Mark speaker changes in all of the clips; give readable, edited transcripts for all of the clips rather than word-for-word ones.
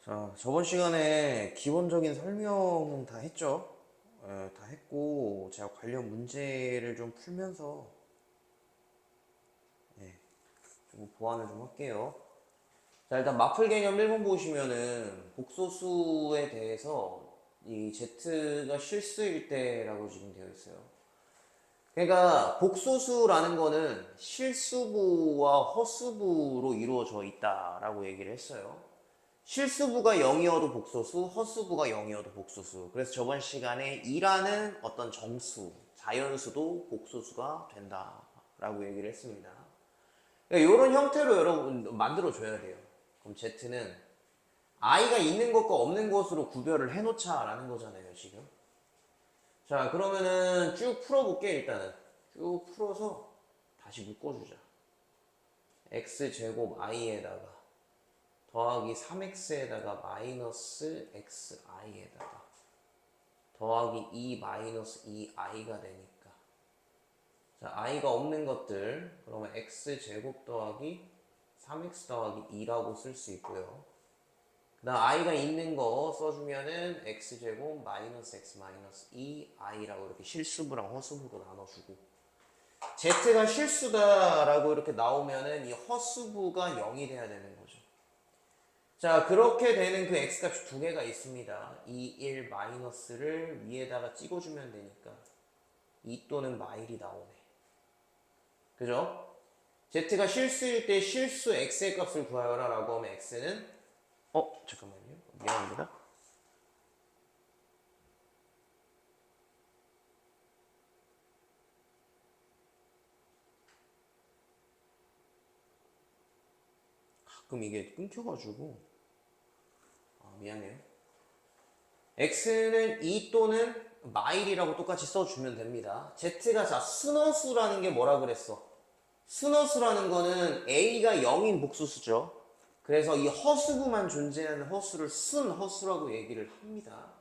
Speaker 1: 자, 저번 시간에 기본적인 설명은 다 했죠? 다 했고, 제가 관련 문제를 좀 풀면서, 좀 보완을 좀 할게요. 자, 일단 마플 개념 1번 보시면은, 복소수에 대해서 이 Z가 실수일 때라고 지금 되어 있어요. 그러니까, 복소수라는 거는 실수부와 허수부로 이루어져 있다라고 얘기를 했어요. 실수부가 0이어도 복소수, 허수부가 0이어도 복소수. 그래서 저번 시간에 2라는 어떤 정수, 자연수도 복소수가 된다라고 얘기를 했습니다. 그러니까 이런 형태로 여러분 만들어줘야 돼요. 그럼 Z는 I가 있는 것과 없는 것으로 구별을 해놓자라는 거잖아요, 지금. 자, 그러면은 쭉 풀어볼게, 일단은. 쭉 풀어서 다시 묶어주자. X제곱 I에다가 더하기 3x에다가 마이너스 xi에다가 더하기 2 마이너스 2i가 되니까, 자, i가 없는 것들 그러면 x제곱 더하기 3x 더하기 2라고 쓸 수 있고요. 그 다음 i가 있는 거 써주면은 x제곱 마이너스 x 마이너스 2i라고 이렇게 실수부랑 허수부로 나눠주고, z가 실수다라고 이렇게 나오면은 이 허수부가 0이 돼야 되는 거죠. 자, 그렇게 되는 그 x값이 두 개가 있습니다. 2, 1 마이너스를 위에다가 찍어주면 되니까 2 또는 마일이 나오네. 그죠? z가 실수일 때 실수 x의 값을 구하여라 라고 하면 x는 잠깐만요. 미안합니다. 가끔 이게 끊겨가지고 미안해요. x는 2 또는 마일이라고 똑같이 써주면 됩니다. z가 자 순허수라는 게 뭐라 그랬어? 순허수라는 거는 a가 0인 복수수죠. 그래서 이 허수부만 존재하는 허수를 순허수라고 얘기를 합니다.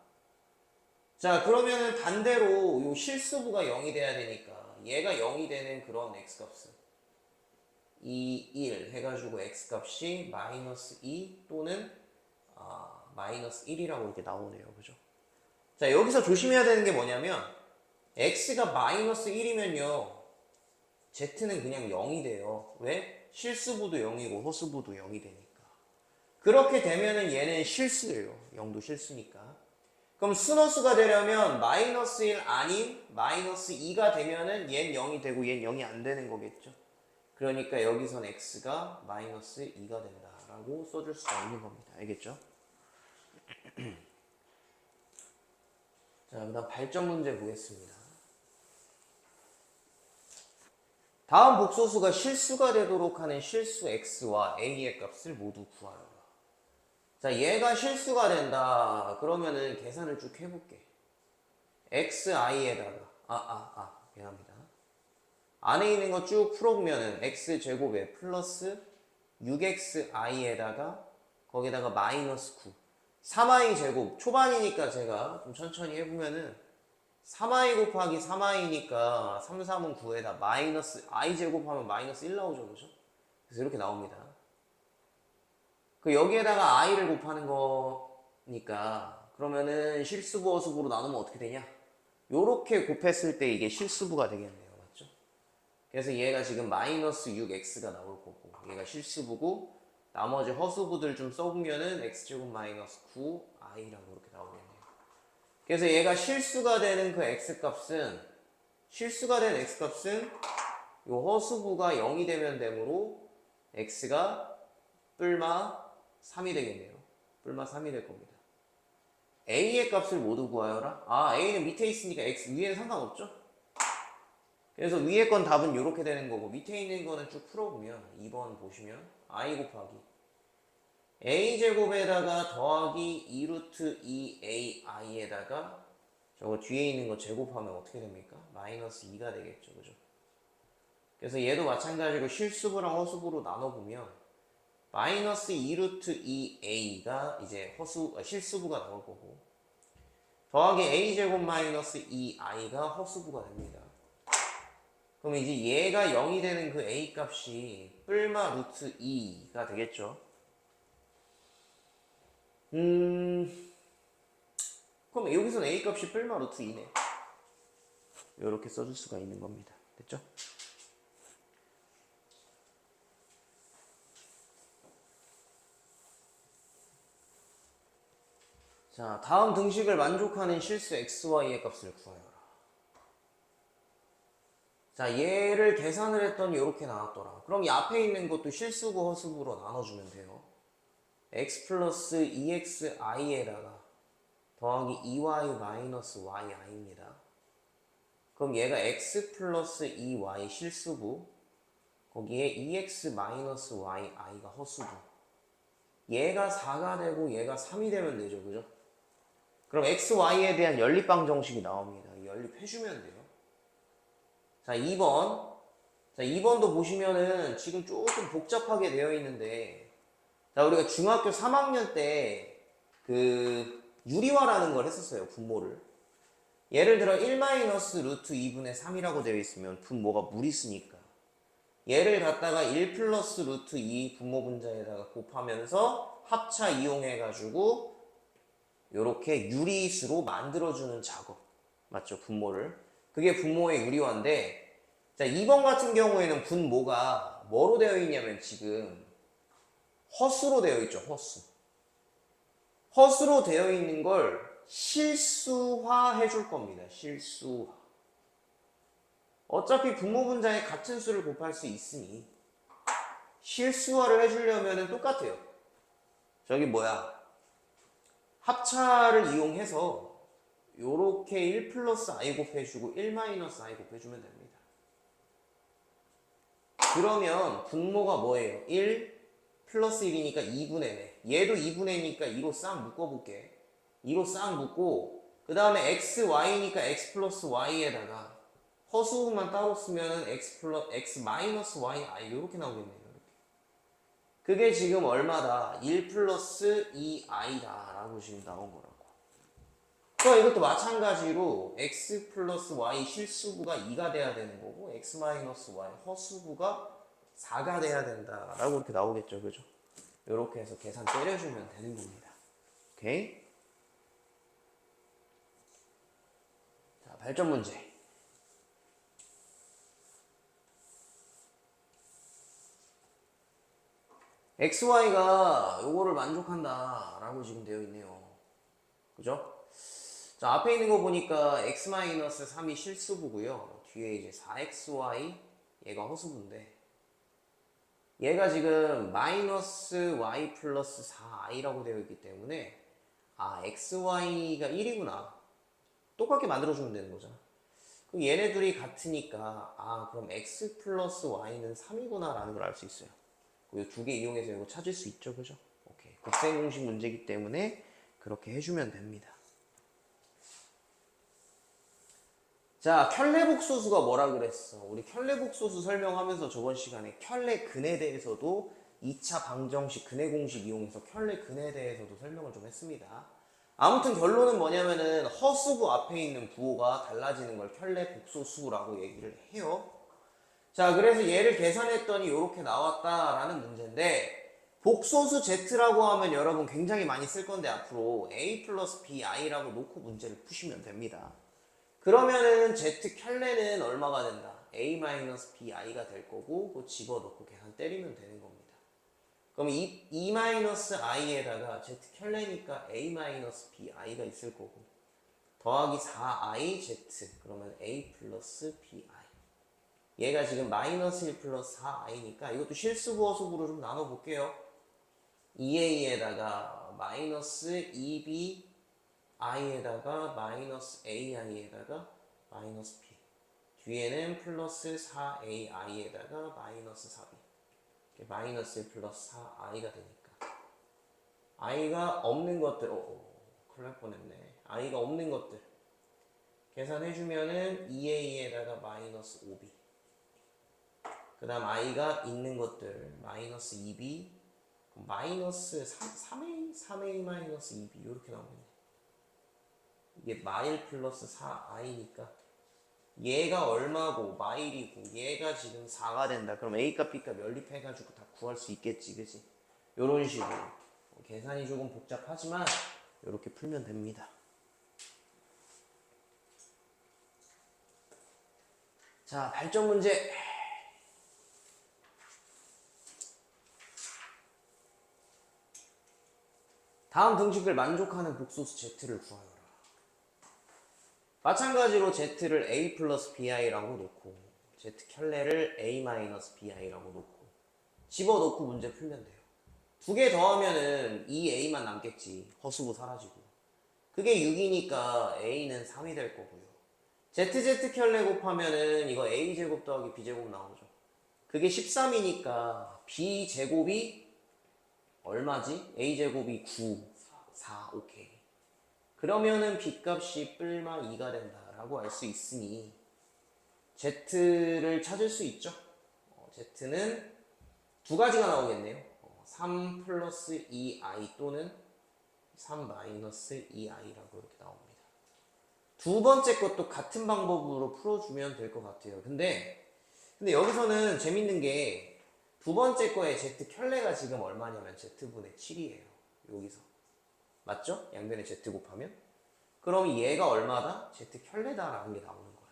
Speaker 1: 자, 그러면은 반대로 요 실수부가 0이 돼야 되니까 얘가 0이 되는 그런 x값은 2, 1 해가지고 x값이 마이너스 2 또는 마이너스 1이라고 이렇게 나오네요. 그죠? 자, 여기서 조심해야 되는 게 뭐냐면 x가 마이너스 1이면요 z는 그냥 0이 돼요. 왜? 실수부도 0이고 허수부도 0이 되니까. 그렇게 되면은 얘는 실수예요. 0도 실수니까. 그럼 순허수가 되려면 마이너스 1 아닌 마이너스 2가 되면은 얘는 0이 되고 얘는 0이 안 되는 거겠죠. 그러니까 여기선 x가 마이너스 2가 된다라고 써줄 수가 있는 겁니다. 알겠죠? 자, 그 다음 발전 문제 보겠습니다. 다음 복소수가 실수가 되도록 하는 실수 x와 a의 값을 모두 구하여라. 자, 얘가 실수가 된다. 그러면은 계산을 쭉 해볼게. xi에다가 미안합니다. 안에 있는 거 쭉 풀어보면은 x제곱에 플러스 6xi에다가 거기다가 마이너스 9 3i 제곱 초반이니까 제가 좀 천천히 해보면은 3i 곱하기 3i니까 3, 3은 9에다 마이너스 i 제곱하면 마이너스 1 나오죠. 그죠? 그래서 이렇게 나옵니다. 그 여기에다가 i를 곱하는 거니까 그러면은 실수부 허수부로 나누면 어떻게 되냐? 요렇게 곱했을 때 이게 실수부가 되겠네요. 맞죠? 그래서 얘가 지금 마이너스 6x가 나올 거고 얘가 실수부고 나머지 허수부들 좀 써보면은 x제곱 마이너스 9i라고 이렇게 나오겠네요. 그래서 얘가 실수가 되는 그 x값은 요 허수부가 0이 되면 되므로 x가 뿔마 3이 되겠네요. 뿔마 3이 될 겁니다. a의 값을 모두 구하여라. a는 밑에 있으니까 x 위에는 상관없죠? 그래서 위에 건 답은 이렇게 되는 거고 밑에 있는 거는 쭉 풀어보면 2번 보시면 i 곱하기 a제곱에다가 더하기 2루트 2ai에다가 저거 뒤에 있는 거 제곱하면 어떻게 됩니까? 마이너스 2가 되겠죠. 그죠? 그래서 얘도 마찬가지로 실수부랑 허수부로 나눠보면 마이너스 2루트 2a가 이제 실수부가 나올 거고 더하기 a제곱 마이너스 2i가 허수부가 됩니다. 그럼 이제 얘가 0이 되는 그 a 값이 뿔마 루트 2가 되겠죠. 그럼 여기서는 a 값이 뿔마 루트 2네. 이렇게 써줄 수가 있는 겁니다. 됐죠? 자, 다음 등식을 만족하는 실수 xy의 값을 구하여라. 자, 얘를 계산을 했더니 이렇게 나왔더라. 그럼 이 앞에 있는 것도 실수고 허수고로 나눠주면 돼요. x 플러스 2xi에다가 더하기 2y 마이너스 yi입니다. 그럼 얘가 x 플러스 2y 실수고 거기에 2x 마이너스 yi가 허수고 얘가 4가 되고 얘가 3이 되면 되죠. 그죠? 그럼 x, y에 대한 연립방 정식이 나옵니다. 연립해주면 돼요. 자, 2번. 자, 2번도 보시면은 지금 조금 복잡하게 되어 있는데, 자, 우리가 중학교 3학년 때 그 유리화라는 걸 했었어요. 분모를. 예를 들어 1 마이너스 루트 2분의 3이라고 되어 있으면 분모가 물이 쓰니까 얘를 갖다가 1 플러스 루트 2 분모 분자에다가 곱하면서 합차 이용해가지고 요렇게 유리수로 만들어주는 작업. 맞죠? 분모를. 그게 분모의 유리화인데, 자, 2번 같은 경우에는 분모가 뭐로 되어 있냐면 지금 허수로 되어 있죠. 허수로 되어 있는 걸 실수화 해줄 겁니다. 실수화. 어차피 분모 분자에 같은 수를 곱할 수 있으니 실수화를 해주려면 똑같아요. 저기 뭐야, 합차를 이용해서 요렇게 1 플러스 i 곱해주고 1 마이너스 i 곱해주면 됩니다. 그러면 분모가 뭐예요? 1 플러스 1이니까 2분의 4. 얘도 2분의 4니까 2로 싹 묶어볼게. 2로 싹 묶고 그 다음에 x, y니까 x 플러스 y에다가 허수만 따로 쓰면 x 마이너스 y i 이렇게 나오겠네요. 이렇게. 그게 지금 얼마다? 1 플러스 2i다 라고 지금 나온 거라고. 그럼 이것도 마찬가지로 x 플러스 y 실수부가 2가 돼야 되는 거고 x 마이너스 y 허수부가 4가 돼야 된다 라고 이렇게 나오겠죠. 그죠? 이렇게 해서 계산 때려주면 되는 겁니다. 오케이? 자, 발전 문제. xy가 요거를 만족한다 라고 지금 되어 있네요. 그죠? 자, 앞에 있는 거 보니까 x-3이 실수부고요. 뒤에 이제 4xy 얘가 허수부인데 얘가 지금 마이너스 y 플러스 4i라고 되어 있기 때문에 아, xy가 1이구나. 똑같게 만들어주면 되는 거잖아. 그럼 얘네들이 같으니까 아, 그럼 x 플러스 y는 3이구나 라는 걸 알 수 있어요. 이 두 개 이용해서 이거 찾을 수 있죠. 그죠? 오케이. 곱셈 공식 문제이기 때문에 그렇게 해주면 됩니다. 자, 켤레복소수가 뭐라 그랬어? 우리 켤레복소수 설명하면서 저번 시간에 켤레근에 대해서도 2차 방정식 근해 공식 이용해서 켤레근에 대해서도 설명을 좀 했습니다. 아무튼 결론은 뭐냐면은 허수부 앞에 있는 부호가 달라지는 걸 켤레복소수라고 얘기를 해요. 자, 그래서 얘를 계산했더니 이렇게 나왔다라는 문제인데 복소수 z라고 하면 여러분 굉장히 많이 쓸 건데 앞으로 a 플러스 bi라고 놓고 문제를 푸시면 됩니다. 그러면은 z 켤레는 얼마가 된다? a 마이너스 bi가 될 거고 그거 집어넣고 계산 때리면 되는 겁니다. 그럼 e 마이너스 i에다가 z 켤레니까 a 마이너스 bi가 있을 거고 더하기 4i z 그러면 a 플러스 bi. 얘가 지금 마이너스 1 플러스 4i니까 이것도 실수부 허수부로 좀 나눠볼게요. 2a에다가 마이너스 2b i에다가 마이너스 ai에다가 마이너스 b 뒤에는 플러스 4ai에다가 마이너스 4b 마이너스 1 플러스 4i가 되니까 i가 없는 것들 큰일 날 뻔했네. i가 없는 것들 계산해주면은 2a에다가 마이너스 5b 그 다음 i가 있는 것들 마이너스 2b 마이너스 3a 마이너스 2b 이렇게 나오겠네. 이게 마일 플러스 4i니까 얘가 얼마고 마일이고 얘가 지금 4가 된다. 그럼 a값 b값 연립해가지고 다 구할 수 있겠지. 그치? 요런 식으로 계산이 조금 복잡하지만 이렇게 풀면 됩니다. 자, 발전 문제. 다음 등식을 만족하는 복소수 Z를 구하여라. 마찬가지로 Z를 A 플러스 BI라고 놓고 Z 켤레를 A 마이너스 BI라고 놓고 집어넣고 문제 풀면 돼요. 두 개 더하면은 2A만 남겠지. 허수부 사라지고. 그게 6이니까 A는 3이 될 거고요. ZZ 켤레 곱하면은 이거 A제곱 더하기 B제곱 나오죠. 그게 13이니까 B제곱이 얼마지? A제곱이 9, 4, 오케이. 그러면은 B값이 뿔마 2가 된다라고 알 수 있으니 Z를 찾을 수 있죠. Z는 두 가지가 나오겠네요. 3 플러스 2i 또는 3 마이너스 2i라고 이렇게 나옵니다. 두 번째 것도 같은 방법으로 풀어주면 될 것 같아요. 근데 여기서는 재밌는 게 두 번째 거에 Z 켤레가 지금 얼마냐면 Z분의 7이에요. 여기서. 맞죠? 양변에 Z 곱하면. 그럼 얘가 얼마다? Z 켤레다라는 게 나오는 거야.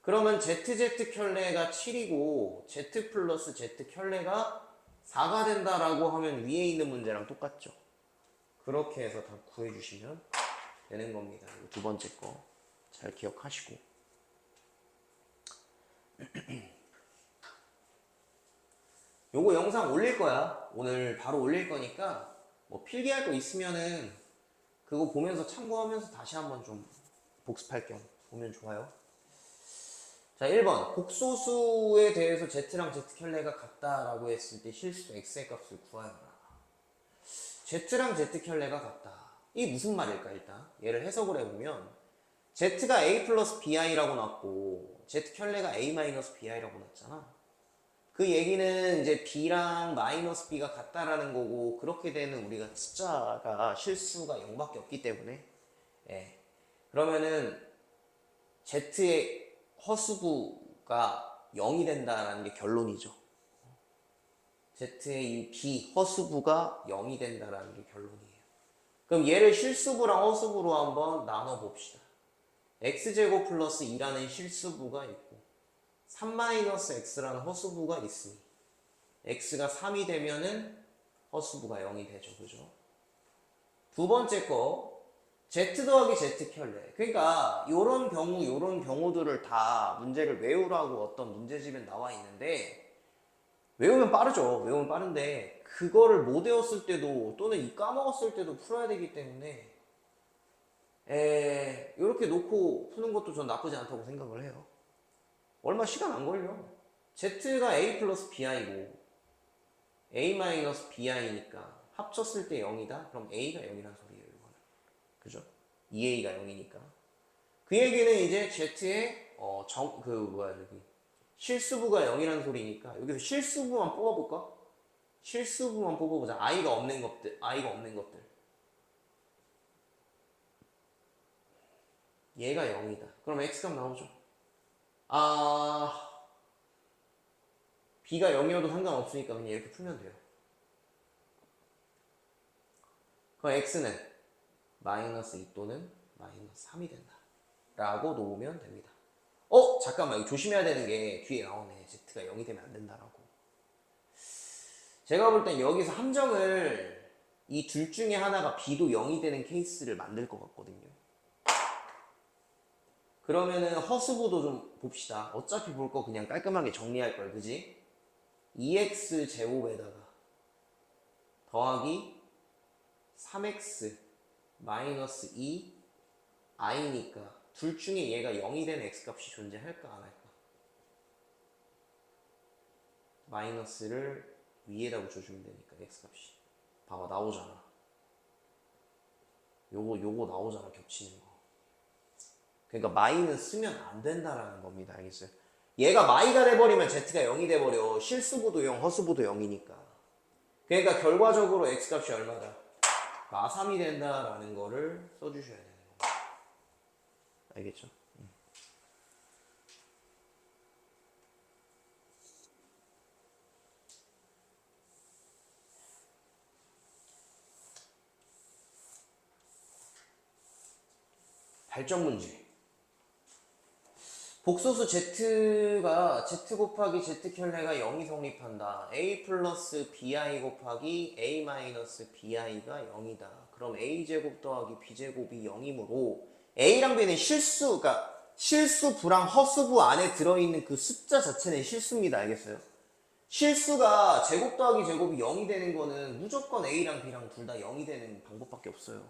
Speaker 1: 그러면 ZZ 켤레가 7이고 Z 플러스 Z 켤레가 4가 된다라고 하면 위에 있는 문제랑 똑같죠. 그렇게 해서 다 구해주시면 되는 겁니다. 두 번째 거 잘 기억하시고. 요거 영상 올릴 거야. 오늘 바로 올릴 거니까 뭐 필기할 거 있으면은 그거 보면서 참고하면서 다시 한번 좀 복습할 겸 보면 좋아요. 자, 1번. 복소수에 대해서 Z랑 Z 켤레가 같다라고 했을 때 실수 X의 값을 구하여라. Z랑 Z 켤레가 같다. 이게 무슨 말일까, 일단? 얘를 해석을 해보면 Z가 A 플러스 BI라고 났고 Z 켤레가 A 마이너스 BI라고 났잖아. 그 얘기는 이제 B랑 마이너스 B가 같다라는 거고, 그렇게 되는 우리가 숫자가 실수가 0밖에 없기 때문에, 예. 그러면은 Z의 허수부가 0이 된다라는 게 결론이죠. Z의 이 B 허수부가 0이 된다라는 게 결론이에요. 그럼 얘를 실수부랑 허수부로 한번 나눠 봅시다. X제곱 플러스 2라는 실수부가 있고 3-X라는 허수부가 있으니 X가 3이 되면은 허수부가 0이 되죠. 그죠? 두 번째 거 Z 더하기 Z 켤레. 그러니까 요런 경우들을 다 문제를 외우라고 어떤 문제집에 나와 있는데, 외우면 빠르죠. 외우면 빠른데 그거를 못 외웠을 때도 또는 까먹었을 때도 풀어야 되기 때문에 이렇게 놓고 푸는 것도 전 나쁘지 않다고 생각을 해요. 얼마 시간 안 걸려. Z가 A 플러스 BI고 A 마이너스 BI니까 합쳤을 때 0이다? 그럼 A가 0이란 소리예요. 이거는. 그죠? 2A가 0이니까. 그 얘기는 이제 Z의 실수부가 0이라는 소리니까 여기서 실수부만 뽑아볼까? 실수부만 뽑아보자. I가 없는 것들. 얘가 0이다. 그럼 X값 나오죠. B가 0이어도 상관없으니까 그냥 이렇게 풀면 돼요. 그럼 X는 마이너스 2 또는 마이너스 3이 된다 라고 놓으면 됩니다. 잠깐만, 이거 조심해야 되는 게 뒤에 나오네. Z가 0이 되면 안 된다라고. 제가 볼 땐 여기서 함정을 이 둘 중에 하나가 B도 0이 되는 케이스를 만들 것 같거든요. 그러면은 허수부도 좀 봅시다. 어차피 볼 거 그냥 깔끔하게 정리할 걸, 그지? 2x 제곱에다가 더하기 3x 마이너스 2i니까 둘 중에 얘가 0이 되는 x값이 존재할까 안 할까? 마이너스를 위에다 붙여주면 되니까 x값이 봐봐, 나오잖아. 요거 나오잖아, 겹치는 거. 그러니까 마이는 쓰면 안 된다라는 겁니다. 알겠어요? 얘가 마이가 돼버리면 z가 0이 돼버려. 실수부도 0, 허수부도 0이니까. 그러니까 결과적으로 x값이 얼마다? 마3이 된다라는 거를 써주셔야 되는 겁니다. 알겠죠? 발전 문제. 복소수 Z가 Z 곱하기 Z 켤레가 0이 성립한다. A 플러스 BI 곱하기 A 마이너스 BI가 0이다. 그럼 A제곱 더하기 B제곱이 0이므로 A랑 B는 실수, 그러니까 실수부랑 허수부 안에 들어있는 그 숫자 자체는 실수입니다. 알겠어요? 실수가 제곱 더하기 제곱이 0이 되는 거는 무조건 A랑 B랑 둘 다 0이 되는 방법밖에 없어요.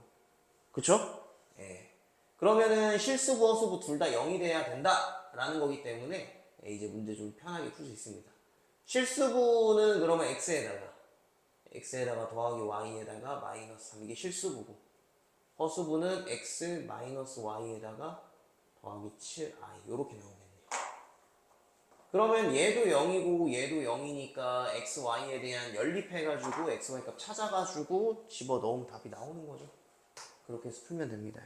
Speaker 1: 그쵸? 예. 그러면은 실수부, 허수부 둘 다 0이 돼야 된다 라는 거기 때문에 이제 문제 좀 편하게 풀 수 있습니다. 실수부는 그러면 x에다가 더하기 y에다가 마이너스 3 이게 실수부고, 허수부는 x 마이너스 y에다가 더하기 7i 요렇게 나오겠네요. 그러면 얘도 0이고 얘도 0이니까 x, y에 대한 연립해가지고 x, y 값 찾아가지고 집어넣으면 답이 나오는 거죠. 그렇게 해서 풀면 됩니다.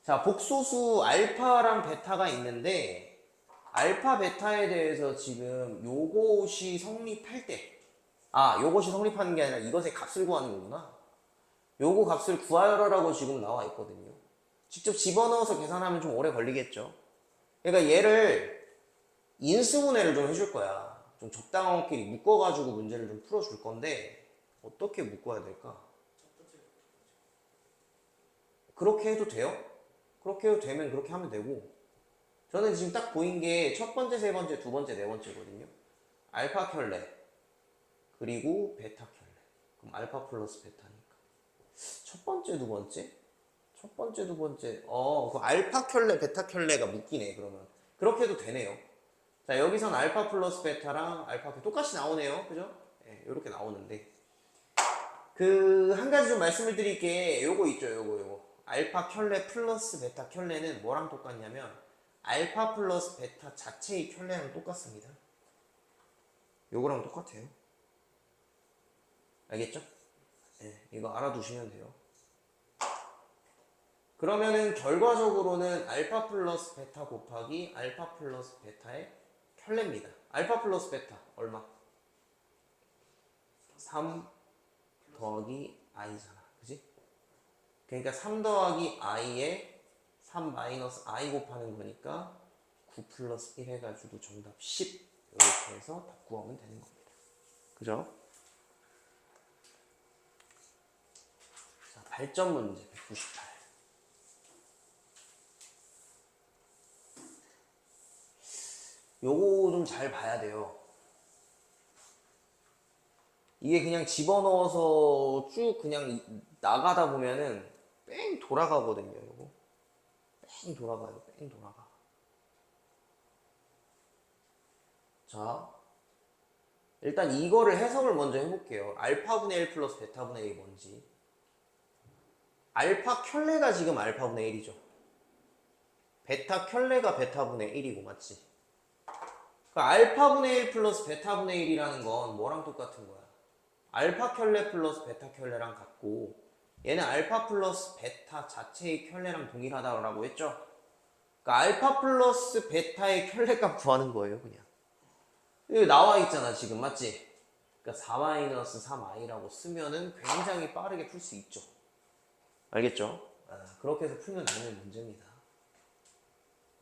Speaker 1: 자, 복소수 알파랑 베타가 있는데 알파, 베타에 대해서 지금 요것이 성립할 때, 요것이 성립하는 게 아니라 이것의 값을 구하는 거구나. 요거 값을 구하여라라고 지금 나와 있거든요. 직접 집어넣어서 계산하면 좀 오래 걸리겠죠. 그러니까 얘를 인수분해를 좀 해줄 거야. 좀 적당한 것끼리 묶어가지고 문제를 좀 풀어줄 건데 어떻게 묶어야 될까? 그렇게 해도 돼요? 그렇게 해도 되면 그렇게 하면 되고, 저는 지금 딱 보인 게 첫 번째, 세 번째, 두 번째, 네 번째거든요. 알파 켤레 그리고 베타 켤레. 그럼 알파 플러스 베타니까 첫 번째, 두 번째? 첫 번째, 두 번째. 그 알파 켤레, 베타 켤레가 묶이네. 그러면 그렇게 해도 되네요. 자, 여기선 알파 플러스 베타랑 알파 똑같이 나오네요. 그죠? 네, 이렇게 나오는데 그 한 가지 좀 말씀을 드릴게. 요거 있죠. 요거 알파 켤레 플러스 베타 켤레는 뭐랑 똑같냐면 알파 플러스 베타 자체의 켤레랑 똑같습니다. 요거랑 똑같아요. 알겠죠? 네, 이거 알아두시면 돼요. 그러면은 결과적으로는 알파 플러스 베타 곱하기 알파 플러스 베타의 켤레입니다. 알파 플러스 베타 얼마? 3 더하기 i잖아. 그지? 그러니까 3 더하기 i에 3 마이너스 i 곱하는 거니까 9 플러스 1 해가지고 정답 10 이렇게 해서 답 구하면 되는 겁니다. 그죠? 자, 발전 문제 198. 요거 좀 잘 봐야 돼요. 이게 그냥 집어넣어서 쭉 그냥 나가다 보면은 뺑 돌아가거든요. 요거 뺑 돌아가요. 뺑 돌아가. 자, 일단 이거를 해석을 먼저 해볼게요. 알파분의 1 플러스 베타분의 1이 뭔지. 알파 켤레가 지금 알파분의 1이죠. 베타 켤레가 베타분의 1이고 맞지? 그러니까 알파분의 1 플러스 베타분의 1이라는 건 뭐랑 똑같은 거야? 알파 켤레 플러스 베타 켤레랑 같고, 얘는 알파 플러스 베타 자체의 켤레랑 동일하다고 했죠? 그러니까 알파 플러스 베타의 켤레값 구하는 거예요, 그냥. 여기 나와 있잖아, 지금 맞지? 그러니까 4-3i라고 쓰면은 굉장히 빠르게 풀 수 있죠. 알겠죠? 그렇게 해서 풀면 되는 문제입니다.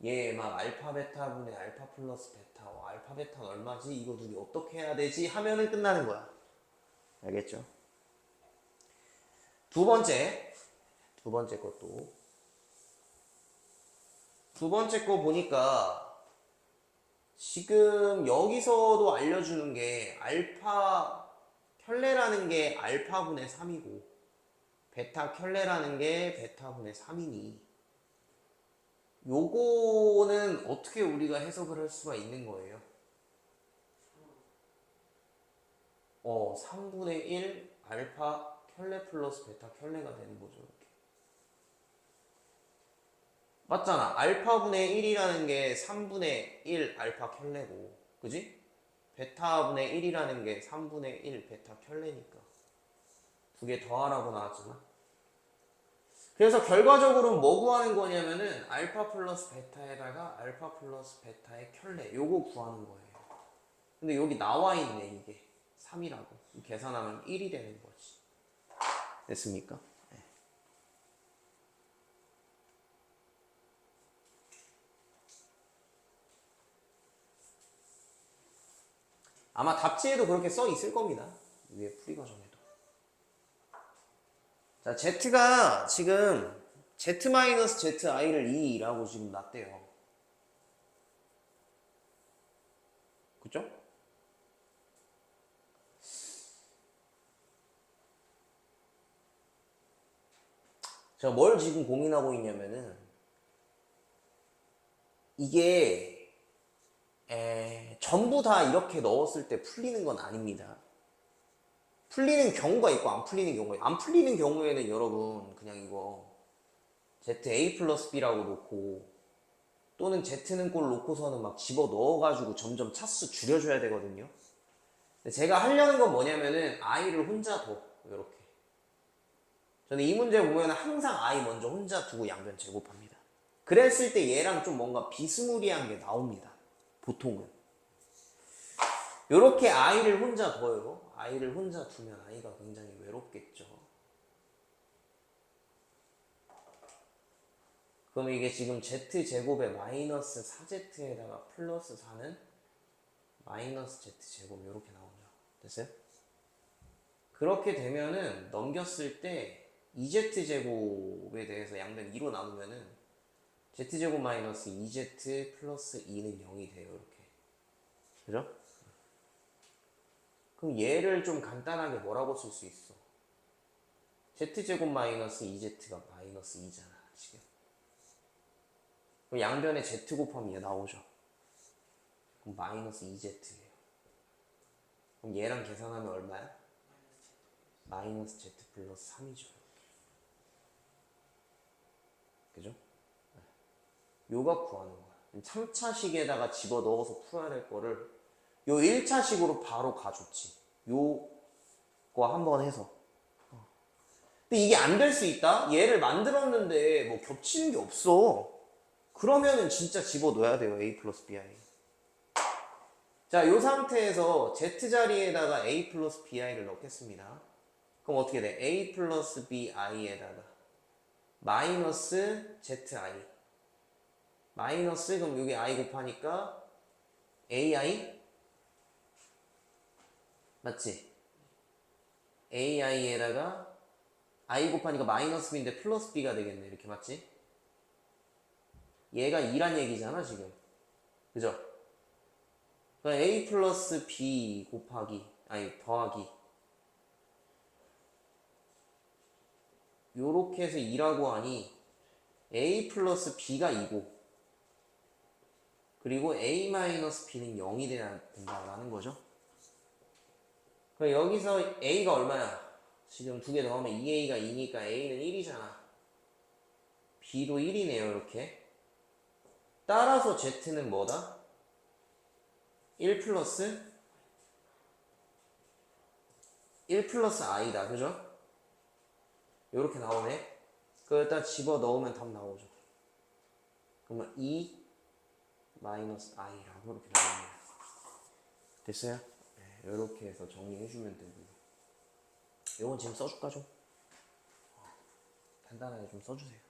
Speaker 1: 얘 막 알파 베타분의 알파 플러스 베타, 알파 베타는 얼마지? 이거 둘이 어떻게 해야 되지? 하면은 끝나는 거야. 알겠죠? 두 번째 것도. 두 번째 거 보니까 지금 여기서도 알려주는 게 알파 켤레라는 게 알파분의 3이고 베타 켤레라는 게 베타분의 3이니 요거는 어떻게 우리가 해석을 할 수가 있는 거예요? 3분의 1 알파 켤레 플러스 베타 켤레가 되는 거죠. 이렇게. 맞잖아. 알파분의 1이라는 게 3분의 1 알파 켤레고, 그지? 베타분의 1이라는 게 3분의 1 베타 켤레니까. 두 개 더하라고 나왔잖아. 그래서 결과적으로 뭐 구하는 거냐면은 알파 플러스 베타에다가 알파 플러스 베타의 켤레 요거 구하는 거예요. 근데 여기 나와 있네, 이게. 3이라고. 계산하면 1이 되는 거지. 됐습니까? 네. 아마 답지에도 그렇게 써 있을 겁니다. 위에 풀이 과정에도. 자, Z가 지금 Z-ZI를 2라고 지금 놨대요. 그죠? 제가 뭘 지금 고민하고 있냐면은 이게 전부 다 이렇게 넣었을 때 풀리는 건 아닙니다. 풀리는 경우가 있고 안 풀리는 경우가 있고, 안 풀리는 경우에는 여러분 그냥 이거 ZA 플러스 B라고 놓고 또는 Z는 꼴 놓고서는 막 집어 넣어가지고 점점 차수 줄여줘야 되거든요. 근데 제가 하려는 건 뭐냐면은 I를 혼자 둬. 이렇게. 저는 이 문제 보면 항상 I 먼저 혼자 두고 양변 제곱합니다. 그랬을 때 얘랑 좀 뭔가 비스무리한 게 나옵니다. 보통은. 이렇게 I를 혼자 둬요. I를 혼자 두면 I가 굉장히 외롭겠죠. 그럼 이게 지금 Z제곱에 마이너스 4Z에다가 플러스 4는 마이너스 Z제곱 이렇게 나오죠. 됐어요? 그렇게 되면은 넘겼을 때 2Z제곱에 대해서 양변 2로 나누면은 Z제곱 마이너스 2Z 플러스 2는 0이 돼요. 이렇게. 그죠? 그럼 얘를 좀 간단하게 뭐라고 쓸 수 있어? Z제곱 마이너스 2Z가 마이너스 2잖아. 지금. 그럼 양변에 Z 곱하면 얘 나오죠. 그럼 마이너스 2Z예요. 그럼 얘랑 계산하면 얼마야? 마이너스 Z 플러스 3이죠. 그죠? 요가 구하는 거야. 3차식에다가 집어 넣어서 풀어야 될 거를 요 1차식으로 바로 가줬지. 요거 한번 해서. 근데 이게 안 될 수 있다? 얘를 만들었는데 뭐 겹치는 게 없어. 그러면은 진짜 집어 넣어야 돼요. A 플러스 BI. 자, 요 상태에서 Z 자리에다가 A 플러스 BI를 넣겠습니다. 그럼 어떻게 돼? A 플러스 BI에다가 마이너스 ZI. 마이너스, 그럼 여기 I 곱하니까 AI? 맞지? AI에다가 I 곱하니까 마이너스 B인데 플러스 B가 되겠네. 이렇게 맞지? 얘가 2란 얘기잖아, 지금. 그죠? 그러니까 A 플러스 B 곱하기, 아니, 더하기. 요렇게 해서 2라고 하니 A 플러스 B가 2고, 그리고 A 마이너스 B는 0이 돼야 된다라는 거죠. 그럼 여기서 A가 얼마야? 지금 두 개 더하면 2A가 2니까 A는 1이잖아. B도 1이네요, 이렇게. 따라서 Z는 뭐다? 1 플러스 1 플러스 I다, 그죠? 요렇게 나오네. 그걸 집어 넣으면 답 나오죠. 그러면 2 마이너스 I라고 이렇게 나옵니다. 됐어요? 네, 이렇게 해서 정리해주면 되고요. 요건 지금 써줄까 좀? 간단하게 좀 써주세요.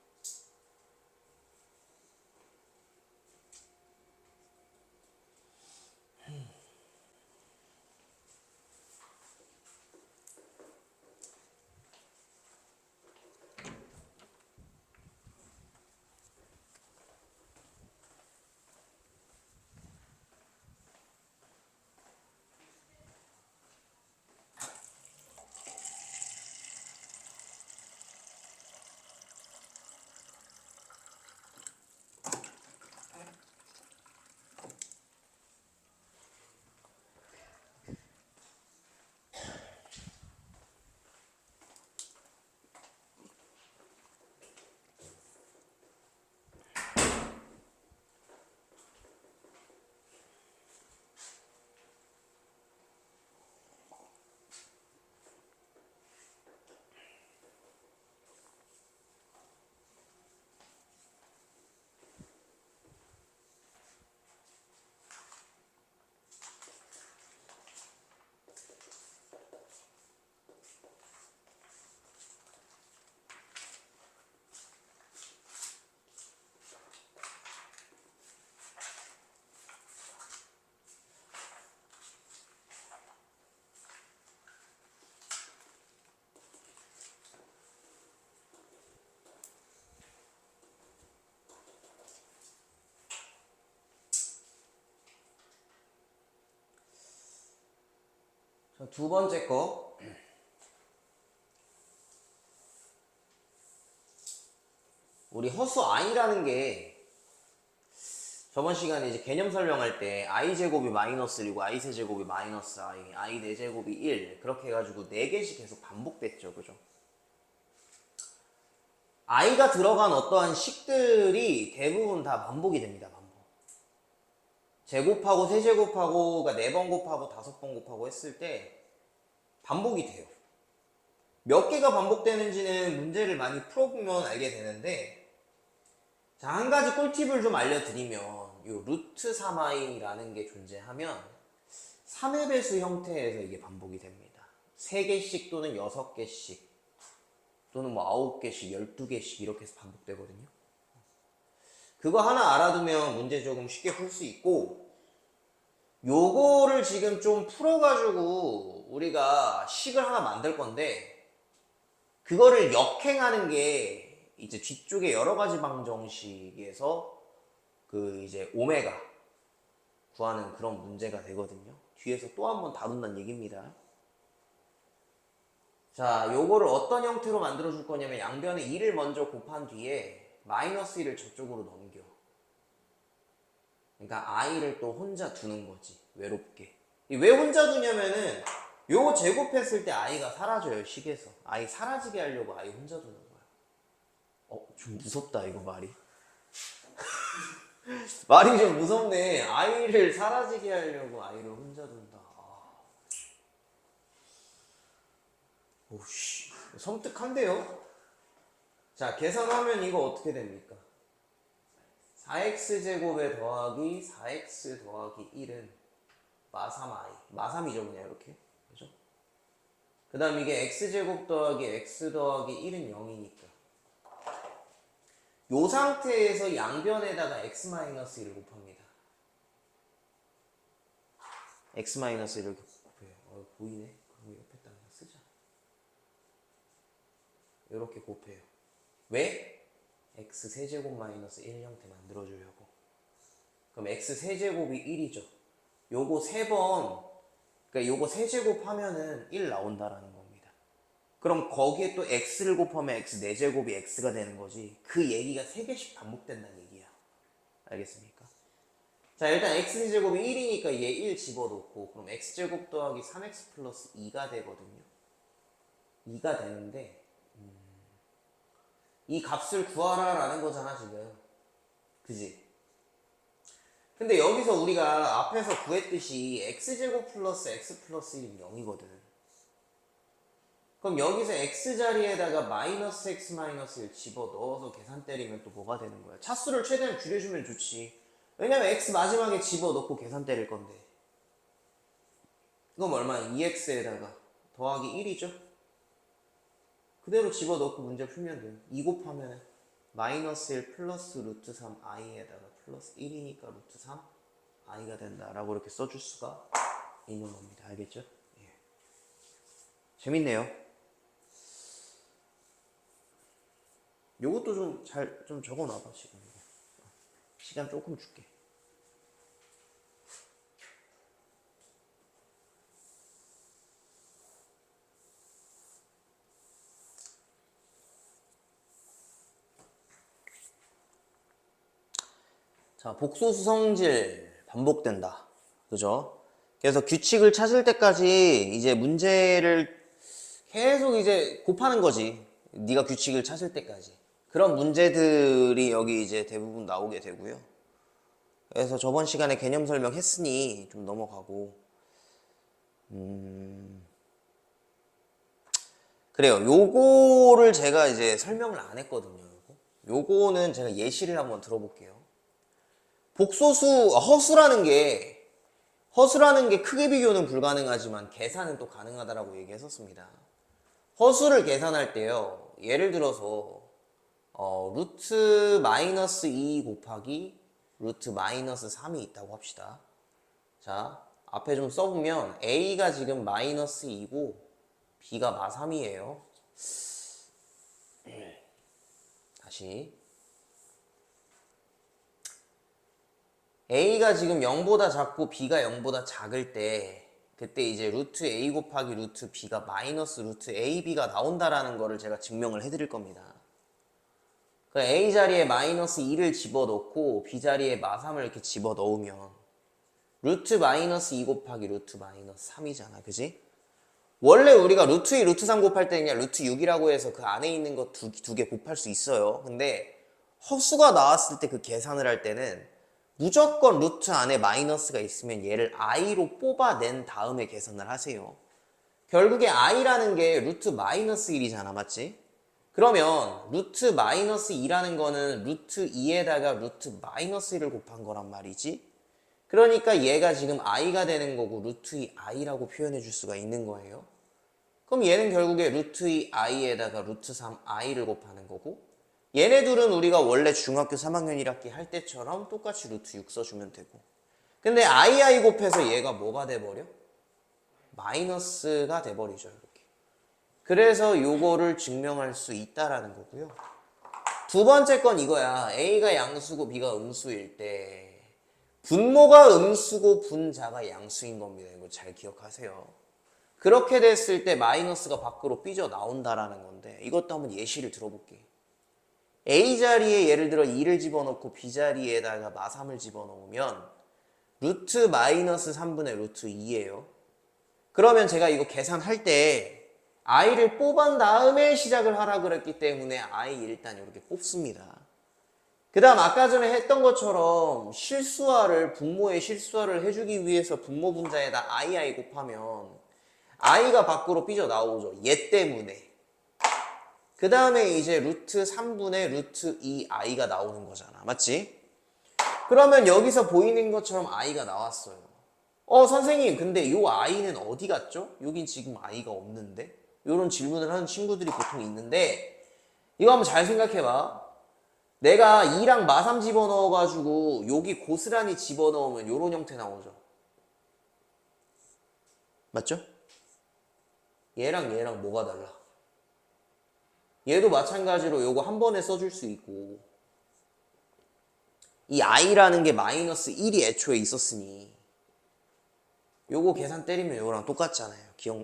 Speaker 1: 두 번째 거. 우리 허수 i라는 게 저번 시간에 이제 개념 설명할 때 i제곱이 마이너스 1이고 i세제곱이 마이너스 i, i4제곱이 1 그렇게 해가지고 4개씩 계속 반복됐죠. 그죠? i가 들어간 어떠한 식들이 대부분 다 반복이 됩니다. 반복. 제곱하고 세제곱하고 그러니까 4번 곱하고 5번 곱하고 했을 때 반복이 돼요. 몇 개가 반복되는지는 문제를 많이 풀어보면 알게 되는데, 자, 한 가지 꿀팁을 좀 알려드리면 요 루트 3i라는 게 존재하면 3의 배수 형태에서 이게 반복이 됩니다. 3개씩 또는 6개씩 또는 뭐 9개씩, 12개씩 이렇게 해서 반복되거든요. 그거 하나 알아두면 문제 조금 쉽게 풀 수 있고, 요거를 지금 좀 풀어가지고 우리가 식을 하나 만들 건데, 그거를 역행하는 게 이제 뒤쪽에 여러 가지 방정식에서 그 이제 오메가 구하는 그런 문제가 되거든요. 뒤에서 또 한 번 다룬다는 얘기입니다. 자, 요거를 어떤 형태로 만들어 줄 거냐면 양변에 2를 먼저 곱한 뒤에 마이너스 1을 저쪽으로 넘겨. 그러니까 i를 또 혼자 두는 거지. 외롭게. 왜 혼자 두냐면은 요거 제곱했을 때 i가 사라져요. 식에서. i 사라지게 하려고 i 혼자 두는 거야. 좀 무섭다 이거 말이. 말이 좀 무섭네. i를 사라지게 하려고 i를 혼자 둔다. 오씨, 섬뜩한데요? 자, 계산하면 이거 어떻게 됩니까? 4x제곱에 더하기 4x 더하기 1은 마3i. 마3이죠, 그냥 이렇게. 그죠? 그 다음 이게 x제곱 더하기 x 더하기 1은 0이니까. 요 상태에서 양변에다가 x-1을 곱합니다. x-1을 곱해요. 보이네? 그럼 옆에다 그냥 쓰자. 이렇게 곱해요. 왜? x세제곱 마이너스 1 형태 만들어주려고. 그럼 x세제곱이 1이죠. 요거 3번, 그러니까 요거 세제곱 하면은 1 나온다라는 겁니다. 그럼 거기에 또 x를 곱하면 x 4제곱이 x가 되는 거지. 그 얘기가 3개씩 반복된다는 얘기야. 알겠습니까? 자, 일단 x제곱이 1이니까 얘 1 집어넣고, 그럼 x제곱 더하기 3x 플러스 2가 되거든요. 2가 되는데, 이 값을 구하라 라는 거잖아, 지금. 그지? 근데 여기서 우리가 앞에서 구했듯이 x제곱 플러스 x 플러스 1은 0이거든. 그럼 여기서 x 자리에다가 마이너스 x 마이너스 1 집어넣어서 계산 때리면 또 뭐가 되는 거야? 차수를 최대한 줄여주면 좋지. 왜냐면 x 마지막에 집어넣고 계산 때릴 건데. 그럼 얼마야? 2x에다가 더하기 1이죠? 그대로 집어넣고 문제 풀면 돼. 2 곱하면 마이너스 1 플러스 루트 3 i에다가 플러스 1이니까 루트 3 i가 된다라고 이렇게 써줄 수가 있는 겁니다. 알겠죠? 예. 재밌네요. 요것도 좀 좀 적어놔봐 지금. 시간 조금 줄게. 자, 복소수 성질 반복된다. 그죠? 그래서 규칙을 찾을 때까지 이제 문제를 계속 이제 곱하는 거지. 네가 규칙을 찾을 때까지. 그런 문제들이 여기 이제 대부분 나오게 되고요. 그래서 저번 시간에 개념 설명했으니 좀 넘어가고. 그래요. 요거를 제가 이제 설명을 안 했거든요. 요거는 제가 예시를 한번 들어볼게요. 복소수, 허수라는 게 크게 비교는 불가능하지만 계산은 또 가능하다라고 얘기했었습니다. 허수를 계산할 때요, 예를 들어서 루트 마이너스 2 곱하기 루트 마이너스 3이 있다고 합시다. 자, 앞에 좀 써보면 a가 지금 마이너스 2고 b가 마3이에요. 다시 a가 지금 0보다 작고 b가 0보다 작을 때 그때 이제 루트 a 곱하기 루트 b가 마이너스 루트 ab가 나온다라는 거를 제가 증명을 해드릴 겁니다. 그 a 자리에 마이너스 2를 집어넣고 b 자리에 마3을 이렇게 집어넣으면 루트 마이너스 2 곱하기 루트 마이너스 3이잖아. 그지? 원래 우리가 루트 2, 루트 3 곱할 때 그냥 루트 6이라고 해서 그 안에 있는 거 두 개 곱할 수 있어요. 근데 허수가 나왔을 때 그 계산을 할 때는 무조건 루트 안에 마이너스가 있으면 얘를 i로 뽑아낸 다음에 계산을 하세요. 결국에 i라는 게 루트 마이너스 1이잖아. 맞지? 그러면 루트 마이너스 2라는 거는 루트 2에다가 루트 마이너스 1을 곱한 거란 말이지. 그러니까 얘가 지금 i가 되는 거고 루트 2 i라고 표현해 줄 수가 있는 거예요. 그럼 얘는 결국에 루트 2 i에다가 루트 3 i를 곱하는 거고, 얘네 둘은 우리가 원래 중학교 3학년 1학기 할 때처럼 똑같이 루트 6 써주면 되고, 근데 i 곱해서 얘가 뭐가 돼버려? 마이너스가 돼버리죠. 이렇게. 그래서 요거를 증명할 수 있다라는 거고요. 두 번째 건 이거야. a가 양수고 b가 음수일 때 분모가 음수고 분자가 양수인 겁니다. 이거 잘 기억하세요. 그렇게 됐을 때 마이너스가 밖으로 삐져나온다라는 건데, 이것도 한번 예시를 들어볼게. a 자리에 예를 들어 2를 집어넣고 b 자리에다가 마3을 집어넣으면 루트 마이너스 3분의 루트 2예요. 그러면 제가 이거 계산할 때 i를 뽑은 다음에 시작을 하라 그랬기 때문에 i 일단 이렇게 뽑습니다. 그 다음 아까 전에 했던 것처럼 실수화를, 분모의 실수화를 해주기 위해서 분모 분자에다 i 곱하면 i가 밖으로 삐져나오죠. 얘 때문에. 그 다음에 이제 루트 3분의 루트 2i가 나오는 거잖아. 맞지? 그러면 여기서 보이는 것처럼 i가 나왔어요. 선생님, 근데 요 i는 어디 갔죠? 여긴 지금 i가 없는데? 이런 질문을 하는 친구들이 보통 있는데, 이거 한번 잘 생각해봐. 내가 2랑 마3 집어넣어가지고 여기 고스란히 집어넣으면 요런 형태 나오죠. 맞죠? 얘랑 얘랑 뭐가 달라? 얘도 마찬가지로 요거 한 번에 써줄 수 있고, 이 i라는 게 마이너스 1이 애초에 있었으니 요거 계산 때리면 요거랑 똑같잖아요.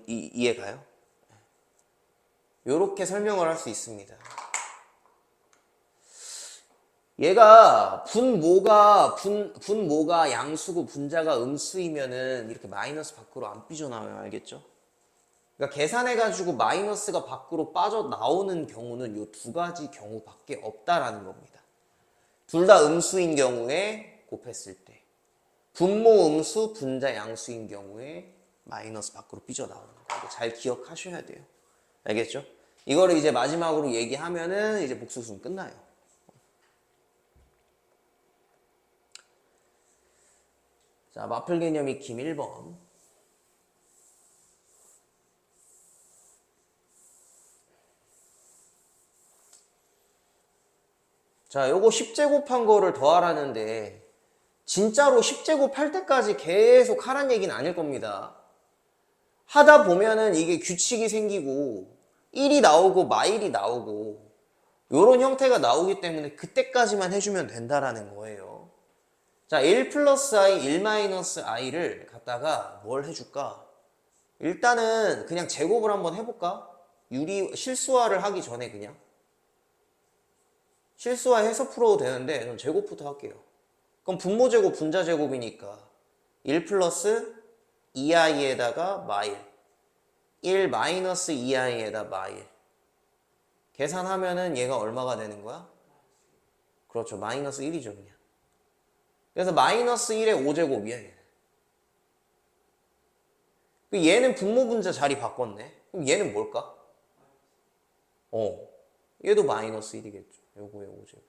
Speaker 1: 이해 가요? 요렇게 설명을 할 수 있습니다. 얘가 분모가 양수고 분자가 음수이면은 이렇게 마이너스 밖으로 안 삐져나와요. 알겠죠? 그러니까 계산해가지고 마이너스가 밖으로 빠져나오는 경우는 이 두 가지 경우밖에 없다라는 겁니다. 둘 다 음수인 경우에 곱했을 때, 분모 음수, 분자 양수인 경우에 마이너스 밖으로 삐져나오는 거. 잘 기억하셔야 돼요. 알겠죠? 이거를 이제 마지막으로 얘기하면은 이제 복수수는 끝나요. 자, 마플 개념 익힘 1번. 자, 요거 10제곱 한 거를 더하라는데 진짜로 10제곱 할 때까지 계속 하란 얘기는 아닐 겁니다. 하다 보면은 이게 규칙이 생기고 1이 나오고 마일이 나오고 요런 형태가 나오기 때문에 그때까지만 해주면 된다라는 거예요. 자, 1 플러스 i, 1 마이너스 i를 갖다가 뭘 해줄까? 일단은 그냥 제곱을 한번 해볼까? 실수화를 하기 전에 그냥 실수화해서 풀어도 되는데 그럼 제곱부터 할게요. 그럼 분모 제곱, 분자 제곱이니까 1 플러스 2i에다가 마일, 1 마이너스 2i에다 마일. 계산하면은 얘가 얼마가 되는 거야? 그렇죠. 마이너스 1이죠, 그냥. 그래서 마이너스 1의 5제곱이야, 얘는. 얘는 분모 분자 자리 바꿨네. 그럼 얘는 뭘까? 얘도 마이너스 1이겠죠. 요거의 5제곱.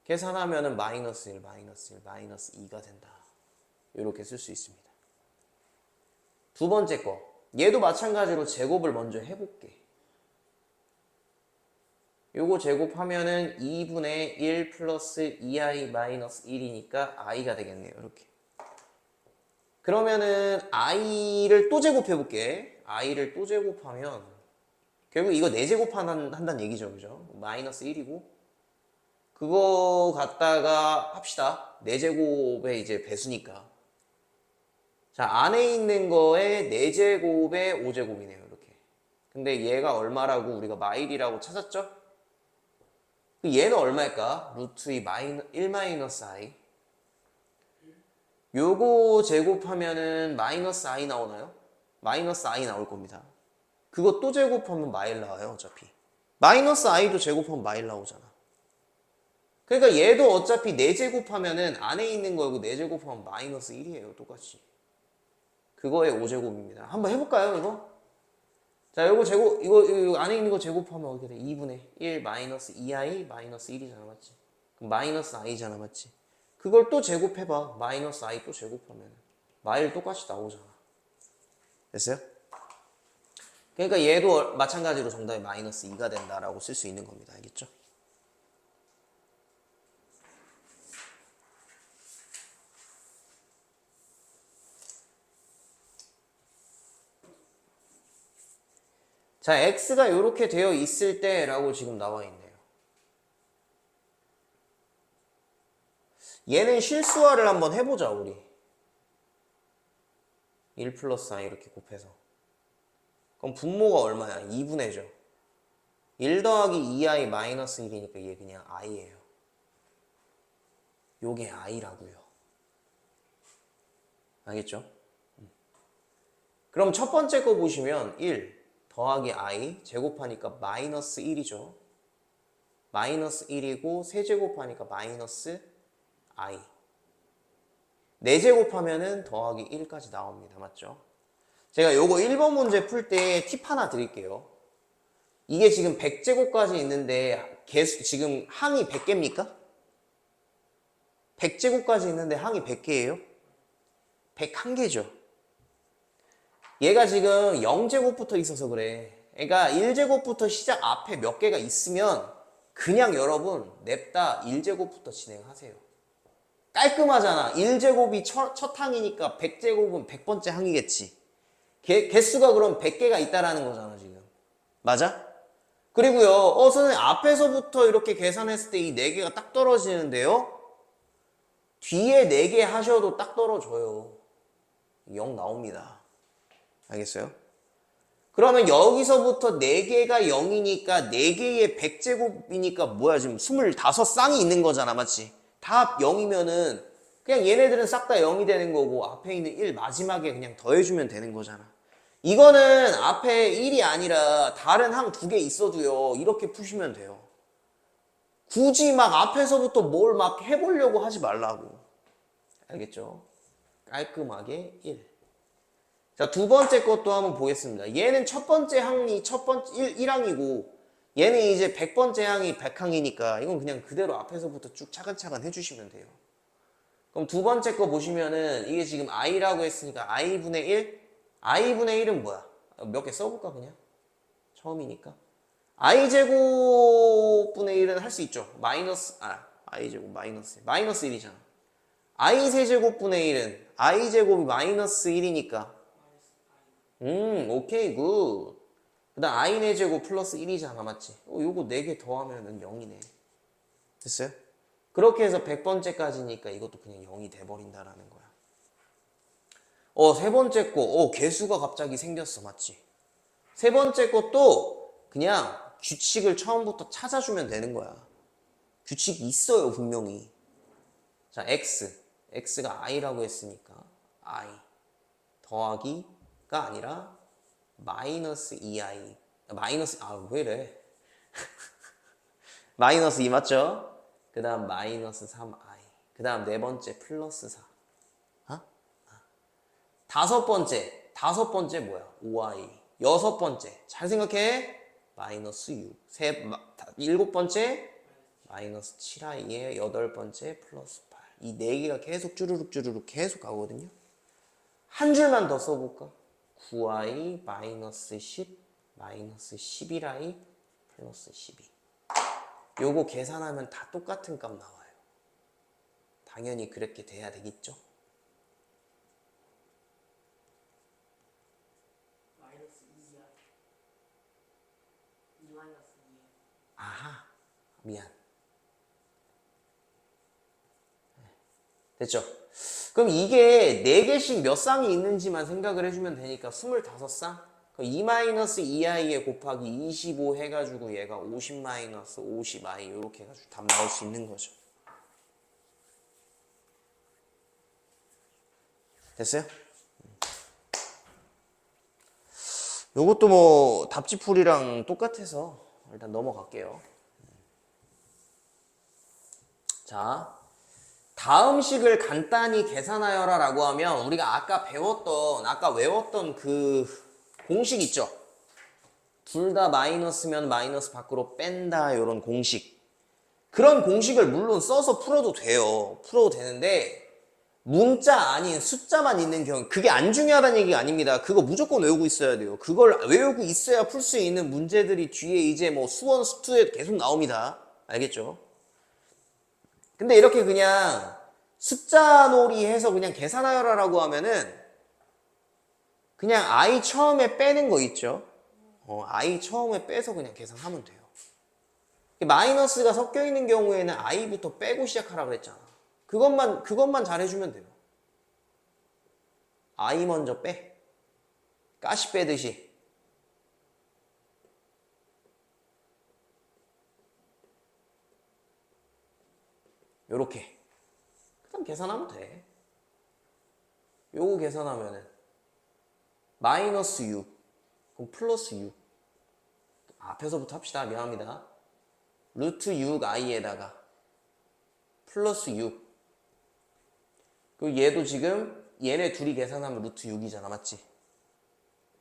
Speaker 1: 계산하면은 마이너스 1, 마이너스 1, 마이너스 2가 된다. 이렇게 쓸 수 있습니다. 두 번째 거. 얘도 마찬가지로 제곱을 먼저 해볼게. 요거 제곱하면은 2분의 1 플러스 2i 마이너스 1이니까 i가 되겠네요. 이렇게. 그러면은 i를 또 제곱해볼게. i를 또 제곱하면 결국 이거 4제곱 한다는 얘기죠. 그죠? 마이너스 1이고 그거 갖다가 합시다. 4제곱의 이제 배수니까 자, 안에 있는 거에 4제곱에 5제곱이네요. 이렇게. 근데 얘가 얼마라고 우리가 마일이라고 찾았죠? 얘는 얼마일까? 루트 1 마이너스 i. 요거 제곱하면은 마이너스 i 나오나요? 마이너스 i 나올 겁니다. 그거 또 제곱하면 마일 나와요, 어차피. 마이너스 i도 제곱하면 마일 나오잖아. 그러니까 얘도 어차피 4제곱하면은 안에 있는 거고 4제곱하면 마이너스 1이에요, 똑같이. 그거의 5제곱입니다. 한번 해볼까요, 이거? 자, 요거 제곱, 이거 안에 있는 거 제곱하면 어떻게 돼? 2분의 1 마이너스 2i 마이너스 1이잖아, 맞지? 그럼 마이너스 i잖아, 맞지? 그걸 또 제곱해봐. 마이너스 i 또 제곱하면 마일 똑같이 나오잖아. 됐어요? 그러니까 얘도 마찬가지로 정답이 마이너스 2가 된다라고 쓸 수 있는 겁니다. 알겠죠? 자, x가 이렇게 되어 있을 때라고 지금 나와 있네요. 얘는 실수화를 한번 해보자, 우리. 1 플러스 i 이렇게 곱해서. 그럼 분모가 얼마야? 2분의 죠. 1 더하기 2i 마이너스 1이니까 얘 그냥 i예요. 요게 i라고요. 알겠죠? 그럼 첫 번째 거 보시면 1 더하기 i 제곱하니까 마이너스 1이죠. 마이너스 1이고 세제곱하니까 마이너스 i. 4제곱하면은 더하기 1까지 나옵니다. 맞죠? 제가 요거 1번 문제 풀 때 팁 하나 드릴게요. 이게 지금 100제곱까지 있는데 지금 항이 100개입니까? 100제곱까지 있는데 항이 100개예요? 101개죠. 얘가 지금 0제곱부터 있어서 그래. 그러니까 1제곱부터 시작 앞에 몇 개가 있으면 그냥 여러분 냅다 1제곱부터 진행하세요. 깔끔하잖아. 1제곱이 첫 항이니까 100제곱은 100번째 항이겠지. 개수가 그럼 100개가 있다라는 거잖아, 지금. 맞아? 그리고요, 선생님 앞에서부터 이렇게 계산했을 때 이 4개가 딱 떨어지는데요. 뒤에 4개 하셔도 딱 떨어져요. 0 나옵니다. 알겠어요? 그러면 여기서부터 4개가 0이니까 4개의 100제곱이니까 뭐야, 지금 25쌍이 있는 거잖아, 맞지? 다 0이면은 그냥 얘네들은 싹 다 0이 되는 거고 앞에 있는 1 마지막에 그냥 더해주면 되는 거잖아. 이거는 앞에 1이 아니라 다른 항 2개 있어도요, 이렇게 푸시면 돼요. 굳이 막 앞에서부터 뭘 막 해보려고 하지 말라고. 알겠죠? 깔끔하게 1. 자, 두 번째 것도 한번 보겠습니다. 얘는 첫 번째 항이 1항이고 얘는 이제 100번째 항이 100항이니까 이건 그냥 그대로 앞에서부터 쭉 차근차근 해주시면 돼요. 그럼 두 번째 거 보시면은 이게 지금 i라고 했으니까 i분의 1? i분의 1은 뭐야? 몇 개 써볼까 그냥? 처음이니까. i제곱분의 1은 할 수 있죠. i제곱 마이너스 1이잖아. i 세제곱분의 1은 i제곱이 마이너스 1이니까 오케이 굿. 그 다음 i 4제곱 플러스 1이잖아, 맞지? 요거 4개 더하면은 0이네. 됐어요? 그렇게 해서 100번째까지니까 이것도 그냥 0이 돼버린다라는 거야. 세 번째 거, 개수가 갑자기 생겼어, 맞지? 세 번째 것도 그냥 규칙을 처음부터 찾아주면 되는 거야. 규칙이 있어요, 분명히. 자, x가 i라고 했으니까 i 더하기가 아니라 마이너스 2i 왜 이래? 마이너스 2 맞죠? 그 다음 마이너스 3i 그 다음 네 번째 플러스 4 다섯 번째 뭐야? 5i 여섯 번째 잘 생각해 마이너스 6 일곱 번째 마이너스 7i에 여덟 번째 플러스 8 이 네 개가 계속 쭈루룩 계속 가거든요. 한 줄만 더 써볼까? 9i 마이너스 10 마이너스 11i 플러스 12 요거 계산하면 다 똑같은 값 나와요. 당연히 그렇게 돼야 되겠죠?
Speaker 2: 마이너스 2야. 2 마이너스 2.
Speaker 1: 아하, 미안. 됐죠? 그럼 이게 4개씩 몇 쌍이 있는지만 생각을 해주면 되니까 25쌍? 2-2i에 곱하기 25 해가지고 얘가 50-50i 이렇게 해가지고 답 나올 수 있는 거죠. 됐어요? 요것도 뭐 답지풀이랑 똑같아서 일단 넘어갈게요. 자, 다음 식을 간단히 계산하여라 라고 하면 우리가 아까 외웠던 그 공식 있죠? 둘 다 마이너스면 마이너스 밖으로 뺀다 요런 공식. 그런 공식을 물론 써서 풀어도 돼요. 풀어도 되는데 문자 아닌 숫자만 있는 경우 그게 안 중요하다는 얘기가 아닙니다. 그거 무조건 외우고 있어야 돼요. 그걸 외우고 있어야 풀 수 있는 문제들이 뒤에 이제 뭐 수원, 수투에 계속 나옵니다. 알겠죠? 근데 이렇게 그냥 숫자 놀이 해서 그냥 계산하여라라고 하면은 그냥 i 처음에 빼는 거 있죠? i 처음에 빼서 그냥 계산하면 돼요. 마이너스가 섞여 있는 경우에는 i부터 빼고 시작하라 그랬잖아. 그것만 잘해주면 돼요. i 먼저 빼. 가시 빼듯이. 요렇게. 그다음 계산하면 돼. 요거 계산하면은 마이너스 6 그럼 플러스 6 앞에서부터 합시다. 미안합니다. 루트 6i에다가 플러스 6 그리고 얘도 지금 얘네 둘이 계산하면 루트 6이잖아. 맞지?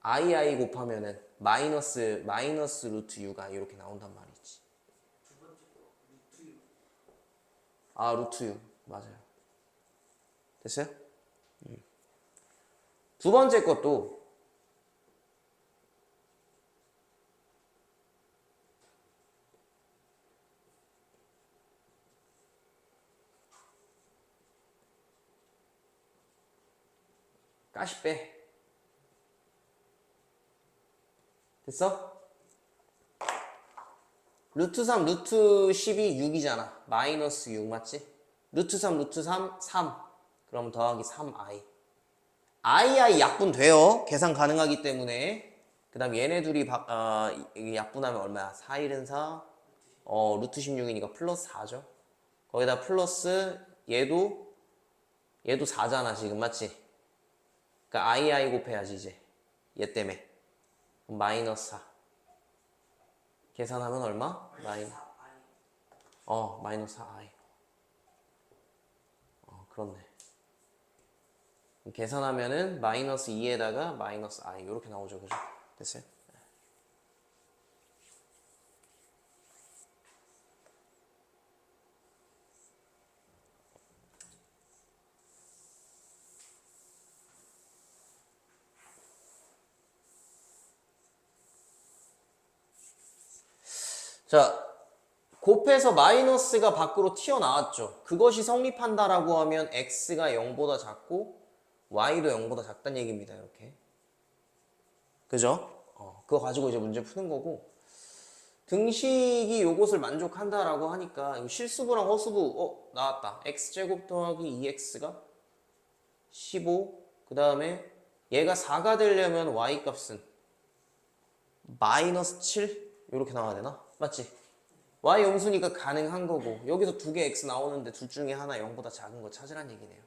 Speaker 1: i 곱하면은 마이너스 루트 6i 이렇게 나온단 말이지.
Speaker 2: 두 번째 거 루트 6.
Speaker 1: 아 루트 6 맞아요. 됐어요? 두 번째 것도 가시 빼. 됐어? 루트 3, 루트 10이 6이잖아. 마이너스 6 맞지? 루트 3, 루트 3, 3. 그럼 더하기 3i. i 약분 돼요. 계산 가능하기 때문에. 그 다음 얘네 둘이 이게 약분하면 얼마야? 4, 1은 4. 루트 16이니까 플러스 4죠. 거기다 플러스 얘도 4잖아 지금 맞지? 그러니까 i 곱해야지 이제. 얘 때문에. 그럼 마이너스 4. 계산하면 얼마? 마이너스 4i. 그렇네. 계산하면은 마이너스 2에다가 마이너스 i 이렇게 나오죠. 그죠? 됐어요? 자, 곱해서 마이너스가 밖으로 튀어나왔죠. 그것이 성립한다라고 하면 x가 0보다 작고 y도 0보다 작다는 얘기입니다. 이렇게. 그죠? 그거 가지고 이제 문제 푸는 거고 등식이 요것을 만족한다라고 하니까 이거 실수부랑 허수부 나왔다. x제곱 더하기 2x가 15 그 다음에 얘가 4가 되려면 y값은 마이너스 7 이렇게 나와야 되나? 맞지? y 음수니까 가능한 거고 여기서 두 개 x 나오는데 둘 중에 하나 0보다 작은 거 찾으란 얘기네요.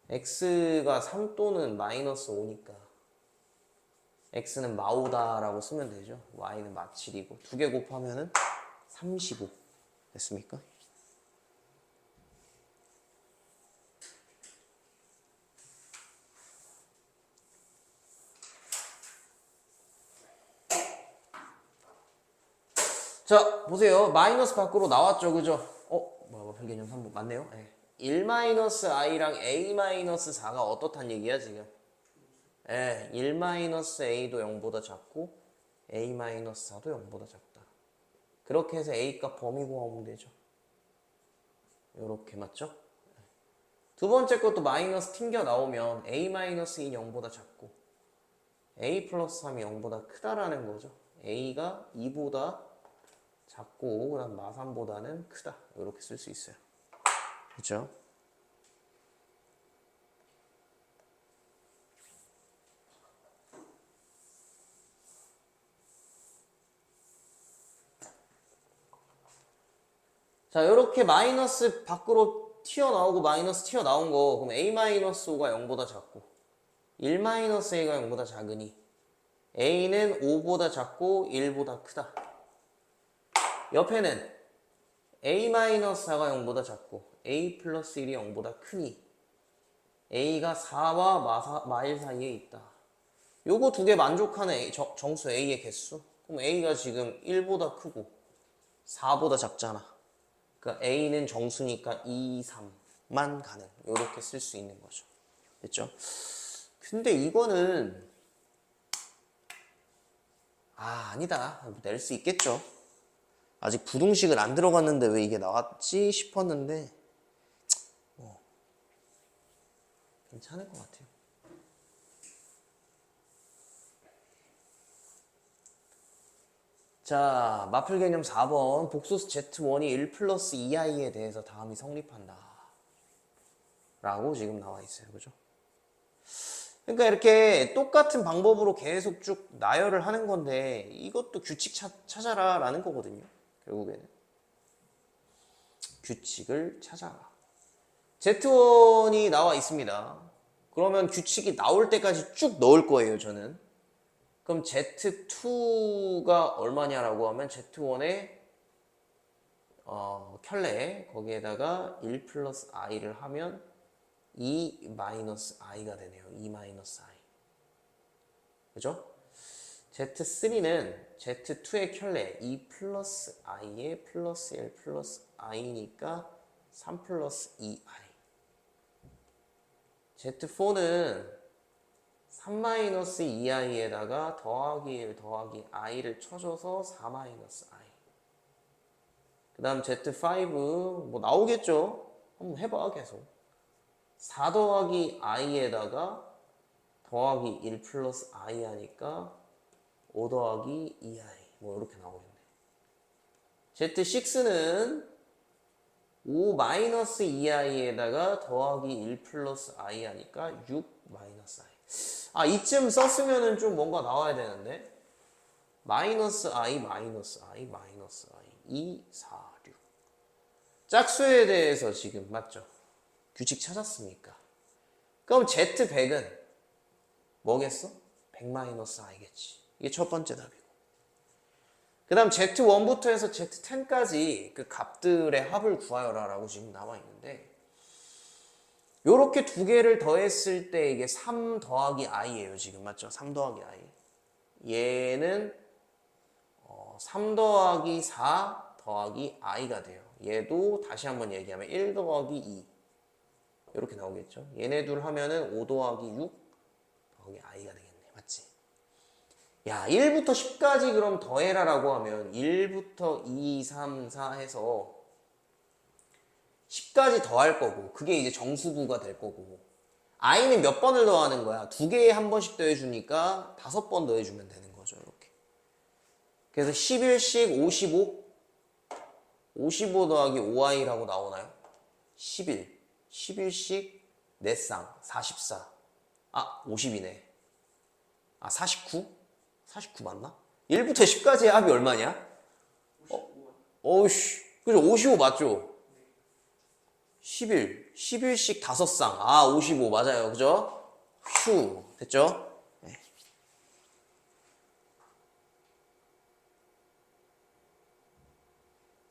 Speaker 1: x가 3 또는 마이너스 5니까 x는 마오다라고 쓰면 되죠. y는 마7이고 두 개 곱하면은 35 됐습니까? 자, 보세요. 마이너스 밖으로 나왔죠. 그죠? 별개념 3번 맞네요. 네. 1-i랑 a-4가 어떻단 얘기야, 지금? 예, 1-a도 0보다 작고 a-4도 0보다 작다. 그렇게 해서 a값 범위 구하면 되죠. 요렇게 맞죠? 두 번째 것도 마이너스 튕겨 나오면 a-2는 0보다 작고 a 플러스 3이 0보다 크다라는 거죠. A가 2보다 작고 그다음 마3보다는 크다. 이렇게 쓸 수 있어요. 그렇죠? 자, 이렇게 마이너스 밖으로 튀어나오고 마이너스 튀어나온 거 그럼 A-5가 0보다 작고 1-A가 0보다 작으니 A는 5보다 작고 1보다 크다. 옆에는 A-4가 0보다 작고 A 플러스 1이 0보다 크니 A가 4와 마1 사이에 있다. 요거 두 개 만족하는 정수 A의 개수. 그럼 A가 지금 1보다 크고 4보다 작잖아. 그러니까 A는 정수니까 2, 3만 가능. 요렇게 쓸 수 있는 거죠. 됐죠? 근데 이거는 아니다. 낼 수 있겠죠. 아직 부등식을 안 들어갔는데 왜 이게 나왔지 싶었는데 괜찮을 것 같아요. 자, 마플 개념 4번. 복소수 Z1이 1 플러스 2i에 대해서 다음이 성립한다. 라고 지금 나와 있어요. 그죠? 그러니까 이렇게 똑같은 방법으로 계속 쭉 나열을 하는 건데 이것도 규칙 찾아라 라는 거거든요. 결국에는. 규칙을 찾아라. Z1이 나와 있습니다. 그러면 규칙이 나올 때까지 쭉 넣을 거예요, 저는. 그럼 Z2가 얼마냐라고 하면 Z1의 켤레 거기에다가 1 플러스 i를 하면 2 마이너스 i가 되네요. 2 마이너스 i. 그죠? Z3는 Z2의 켤레 2 플러스 i에 플러스 1 플러스 i니까 3 플러스 2i. Z4는 3-2i에다가 더하기 1 더하기 i를 쳐줘서 4-i. 그 다음 Z5 뭐 나오겠죠? 한번 해봐 계속. 4 더하기 i에다가 더하기 1 플러스 i 하니까 5 더하기 2i 뭐 이렇게 나오겠네. Z6는 5 마이너스 2i에다가 더하기 1 플러스 i 하니까 6 마이너스 i. 이쯤 썼으면은 좀 뭔가 나와야 되는데 마이너스 i 마이너스 i 마이너스 i 2, 4, 6. 짝수에 대해서 지금 맞죠? 규칙 찾았습니까? 그럼 Z100은 뭐겠어? 100 마이너스 i겠지. 이게 첫 번째 답이고. 그 다음 Z1부터 해서 Z10까지 그 값들의 합을 구하여라 라고 지금 나와 있는데 요렇게 두 개를 더했을 때 이게 3 더하기 i예요 지금 맞죠? 3 더하기 i. 얘는 3 더하기 4 더하기 i가 돼요. 얘도 다시 한번 얘기하면 1 더하기 2 이렇게 나오겠죠. 얘네 둘 하면은 5 더하기 6 더하기 i가 되겠네. 맞지? 야 1부터 10까지 그럼 더해라 라고 하면 1부터 2, 3, 4 해서 10까지 더할 거고 그게 이제 정수부가 될 거고 i는 몇 번을 더하는 거야? 두 개에 한 번씩 더해주니까 5번 더해주면 되는 거죠. 이렇게. 그래서 11씩 55 55 더하기 5i라고 나오나요? 11 11씩 4쌍 44 50이네. 49? 49 맞나? 1부터 10까지의 합이 얼마냐? 55. 그죠? 55 맞죠? 11, 11씩 5쌍. 55 맞아요. 그죠? 휴. 됐죠? 네.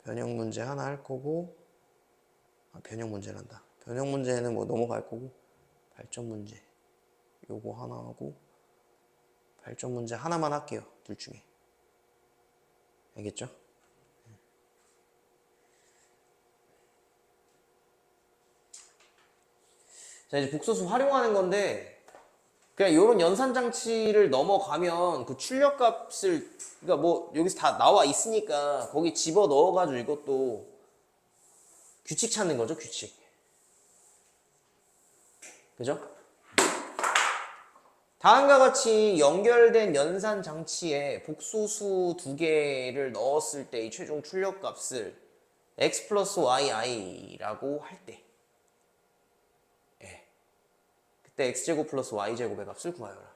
Speaker 1: 변형 문제 하나 할 거고, 변형 문제란다. 변형 문제는 뭐 넘어갈 거고, 발전 문제. 요거 하나 하고, 발전 문제 하나만 할게요. 둘 중에. 알겠죠? 자, 이제 복소수 활용하는 건데, 그냥 요런 연산장치를 넘어가면 그 출력값을, 그러니까 뭐 여기서 다 나와 있으니까 거기 집어 넣어가지고 이것도 규칙 찾는 거죠, 규칙. 그죠? 다음과 같이 연결된 연산 장치에 복소수 두 개를 넣었을 때의 최종 출력값을 x 플러스 yi라고 할 때, 그때 x제곱 플러스 y제곱의 값을 구하여라.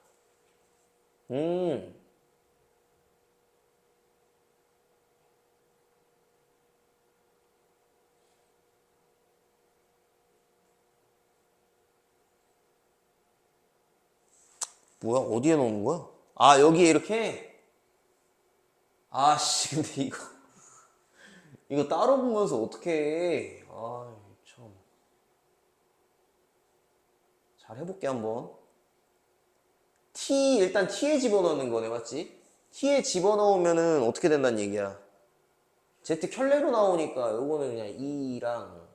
Speaker 1: 뭐야? 어디에 넣는 거야? 아, 여기에 이렇게? 아씨, 근데 이거 따로 보면서 어떻게 해? 아, 참. 잘 해볼게, 한번. 일단 T에 집어넣는 거네, 맞지? T에 집어넣으면은 어떻게 된다는 얘기야? Z 켤레로 나오니까 요거는 그냥 2랑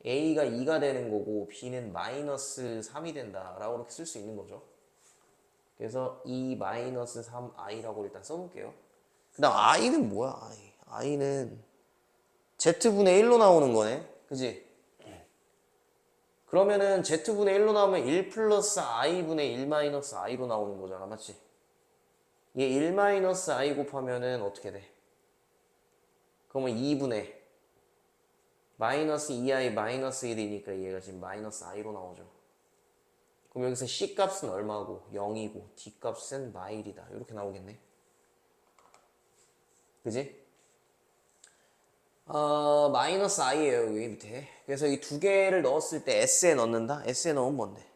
Speaker 1: A가 2가 되는 거고 B는 마이너스 3이 된다라고 이렇게 쓸 수 있는 거죠. 그래서 2 마이너스 3i라고 일단 써놓을게요. 그 다음 i는 뭐야? i는 z분의 1로 나오는 거네. 그지? 그러면은 z분의 1로 나오면 1 플러스 i분의 1 마이너스 i로 나오는 거잖아. 맞지? 얘 1 마이너스 i 곱하면은 어떻게 돼? 그러면 2분의 마이너스 2i 마이너스 1이니까 얘가 지금 마이너스 i로 나오죠. 그럼 여기서 C 값은 얼마고 0이고 D 값은 마일이다. 이렇게 나오겠네. 그지? 마이너스 i예요. 여기 밑에. 그래서 이 두 개를 넣었을 때 S에 넣는다? S에 넣으면 뭔데?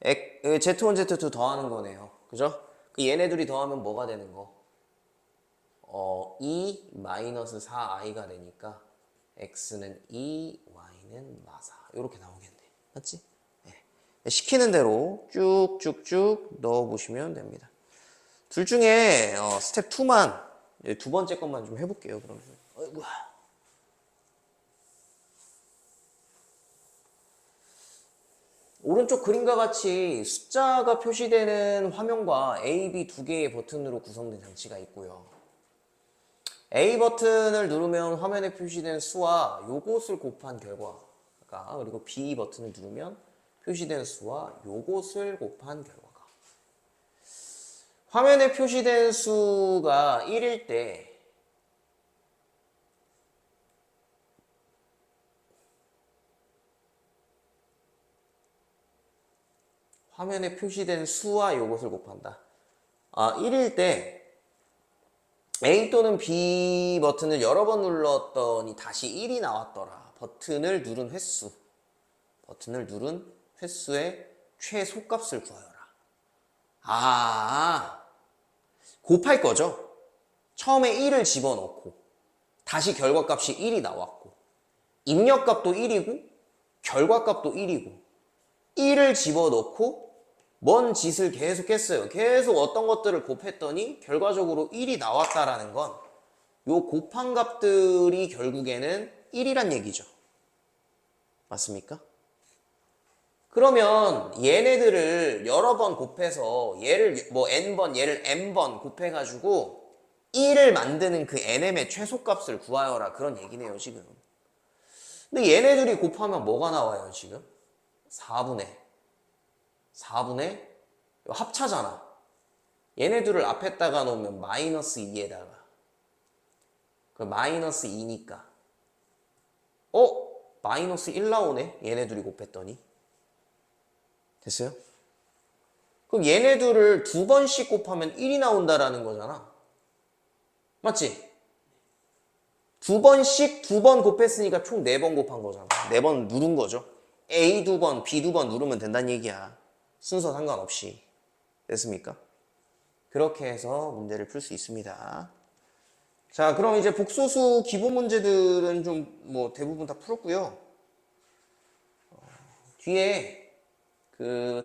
Speaker 1: Z1, Z2 더하는 거네요. 그죠? 얘네 둘이 더하면 뭐가 되는 거? 2 마이너스 4i가 되니까 X는 2, Y는 마사. 이렇게 나오겠네. 맞지? 시키는 대로 쭉쭉쭉 넣어보시면 됩니다. 둘 중에 스텝 2만 두 번째 것만 좀 해볼게요. 그러면 어이구야. 오른쪽 그림과 같이 숫자가 표시되는 화면과 A, B 두 개의 버튼으로 구성된 장치가 있고요. A 버튼을 누르면 화면에 표시된 수와 요것을 곱한 결과가, 그리고 B 버튼을 누르면 표시된 수와 요것을 곱한 결과가, 화면에 표시된 수가 1일 때 화면에 표시된 수와 요것을 곱한다. 1일 때 A 또는 B 버튼을 여러 번 눌렀더니 다시 1이 나왔더라. 버튼을 누른 횟수의 최소값을 구하여라. 곱할 거죠. 처음에 1을 집어넣고 다시 결과값이 1이 나왔고 입력값도 1이고 결과값도 1이고 1을 집어넣고 뭔 짓을 계속 했어요. 계속 어떤 것들을 곱했더니 결과적으로 1이 나왔다라는 건 요 곱한 값들이 결국에는 1이란 얘기죠. 맞습니까? 그러면 얘네들을 여러 번 곱해서 얘를 뭐 n번, 얘를 m번 곱해가지고 1을 만드는 그 nm의 최소값을 구하여라. 그런 얘기네요, 지금. 근데 얘네들이 곱하면 뭐가 나와요, 지금? 4분의 합차잖아. 얘네들을 앞에다가 놓으면 마이너스 2에다가 그 마이너스 2니까 마이너스 1 나오네. 얘네들이 곱했더니. 됐어요? 그럼 얘네들을 두 번씩 곱하면 1이 나온다라는 거잖아. 맞지? 두 번씩 두 번 곱했으니까 총 4번 곱한 거잖아. 4번 누른 거죠. A 2번, B 2번 누르면 된다는 얘기야. 순서 상관없이. 됐습니까? 그렇게 해서 문제를 풀 수 있습니다. 자, 그럼 이제 복소수 기본 문제들은 좀 뭐 대부분 다 풀었고요. 뒤에 그